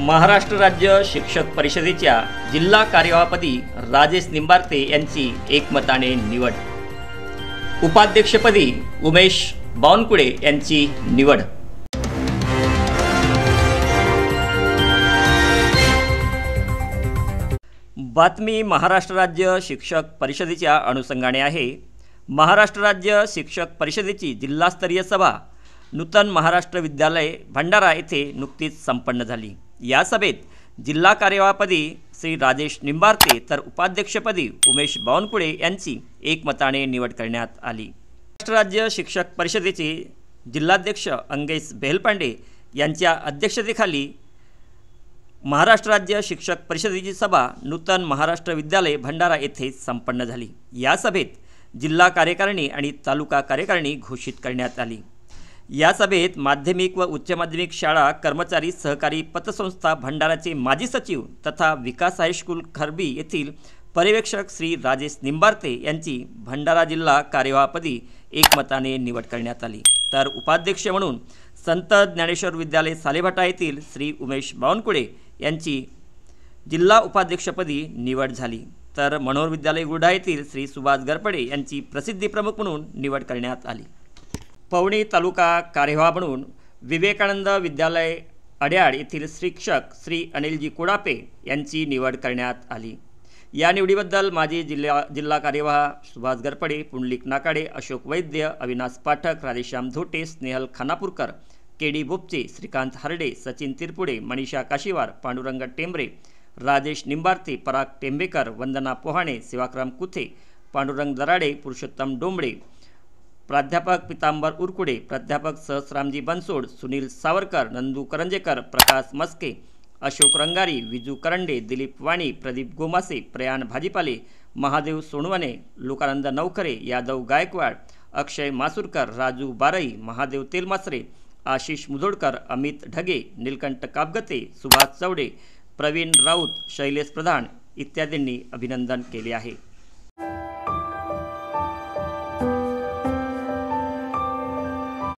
महाराष्ट्र राज्य शिक्षक परिषदेच्या जिल्हा कार्यवाहपदी राजेश निंबारते यांची एकमताने निवड। उपाध्यक्षपदी उमेश बावनकुळे यांची निवड। बातमी महाराष्ट्र राज्य शिक्षक परिषदेच्या अनुषंगाने आहे। महाराष्ट्र राज्य शिक्षक परिषदेची जिल्हास्तरीय सभा नूतन महाराष्ट्र विद्यालय भंडारा येथे नुकतीच संपन्न झाली। या सभेत जिल्हा कार्यवाहपदी श्री राजेश निंबारते तर उपाध्यक्षपदी उमेश बावनकुळे यांची एकमताने निवड करण्यात आली। महाराष्ट्र राज्य शिक्षक परिषदेचे जिल्हाध्यक्ष अंगेश बेलपांडे यांच्या अध्यक्षतेखाली महाराष्ट्र राज्य शिक्षक परिषदेची सभा नूतन महाराष्ट्र विद्यालय भंडारा येथे संपन्न झाली। या सभेत जिल्हा कार्यकारिणी आणि तालुका कार्यकारिणी घोषित करण्यात आली। या सभेत माध्यमिक व उच्च माध्यमिक शाळा कर्मचारी सहकारी पतसंस्था भंडाराचे माजी सचिव तथा विकास हायस्कूल खरबी येथील पर्यवेक्षक श्री राजेश निंबारते यांची भंडारा जिल्हा कार्यवाहपदी एकमताने निवड करण्यात आली। तर उपाध्यक्ष म्हणून संत ज्ञानेश्वर विद्यालय सालेभाटा येथील श्री उमेश बावनकुळे यांची जिल्हा उपाध्यक्षपदी निवड झाली। तर मनोहर विद्यालय गुरढा येथील श्री सुभाष गरपडे यांची प्रसिद्धी प्रमुख म्हणून निवड करण्यात आली। पवनी तालुका कार्यवाह म्हणून विवेकानंद विद्यालय अड्याळ येथील शिक्षक श्री अनिलजी कोडापे यांची निवड करण्यात आली। या निवडीबद्दल माजी जिल्हा कार्यवाह सुभाष गरपडे, पुंडलिक नाकाडे, अशोक वैद्य, अविनाश पाठक, राधेश्याम धोटे, स्नेहल खानापूरकर, केडी बोपचे, श्रीकांत हरडे, सचिन तिरपुडे, मनीषा काशीवार, पांडुरंग टेंबरे, राजेश निंबारते, पराग टेंबेकर, वंदना पोहाणे, सेवाक्रम कुथे, पांडुरंग दराडे, पुरुषोत्तम डोंबळे, प्राध्यापक पितांबर उरकुडे, प्राध्यापक सहस्रामजी बनसोड, सुनील सावरकर, नंदू करंजेकर, प्रकाश मस्के, अशोक रंगारी, विजू करंडे, दिलीप वाणी, प्रदीप गोमासे, प्रयाण भाजीपाले, महादेव सोनवणे, लोकानंद नवखरे, यादव गायकवाड, अक्षय मासुरकर, राजू बारई, महादेव तेलमासरे, आशिष मुधोडकर, अमित ढगे, नीलकंठ कापगते, सुभाष चौडे, प्रवीण राऊत, शैलेश प्रधान इत्यादींनी अभिनंदन केले आहे।